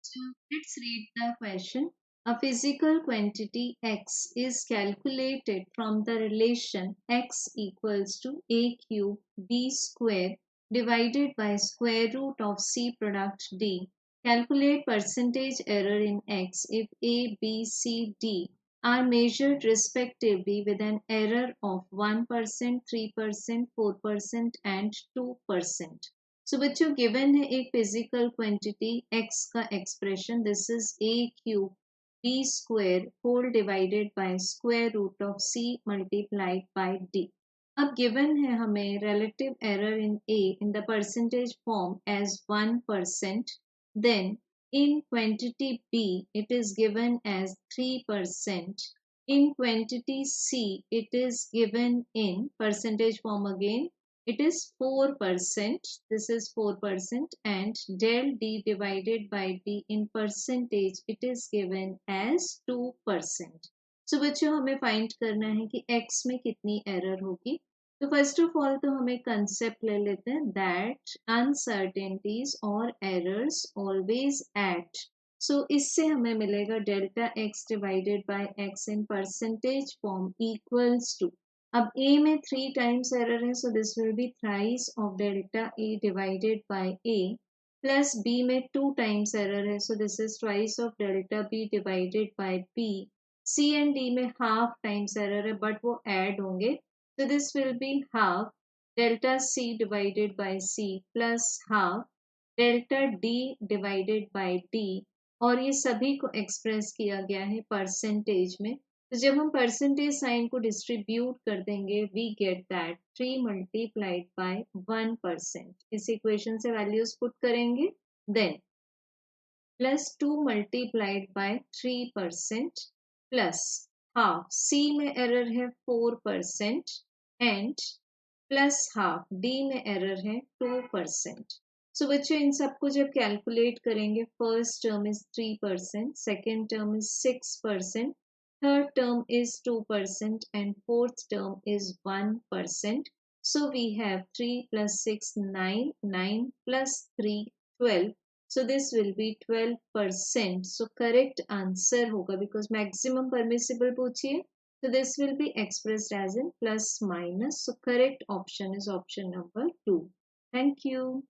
So let's read the question. A physical quantity x is calculated from the relation x equals to a cube b square divided by square root of c product d. Calculate percentage error in x if a, b, c, d are measured respectively with an error of 1%, 3%, 4% and 2%. So बच्चों given है एक physical quantity x का expression this is a cube b square whole divided by square root of c multiplied by d. अब given है हमें relative error in a in the percentage form as 1%, then in quantity b it is given as 3%, in quantity c it is given in percentage form again it is 4%, this is 4%, and del d divided by d in percentage it is given as 2%. So बच्चों हमें find करना है कि x में कितनी error होगी. तो first of all तो हमें कंसेप्ट ले लेते हैं दैट अनसर्टेनिटीज और एरर्स ऑलवेज एट. सो इससे हमें मिलेगा delta x divided by x in percentage form equals to. अब a में 3 टाइम्स एरर है so this will be thrice of delta a divided by a plus b में 2 times error है so this is twice of delta b divided by b. c and d में half times error है but वो add होंगे सो this will be half delta c divided by c plus half delta d divided by d. और ये सभी को express किया गया है परसेंटेज में. तो जब हम परसेंटेज साइन को डिस्ट्रीब्यूट कर देंगे we get that 3 multiplied by 1%. इस इक्वेशन से वैल्यूज पुट करेंगे then plus 2 multiplied by 3% plus half C में एरर है 4% एंड प्लस हाफ डी में एरर है 2%. सो बच्चों इन सबको जब कैलकुलेट करेंगे first term is 3%, second term is 6%, third term is 2% and fourth term is 1%. So we have 3 plus 6, 9, 9 plus 3, 12. So this will be 12%. So correct answer होगा because maximum permissible पूछिए. So this will be expressed as in plus minus. So correct option is option number 2. Thank you.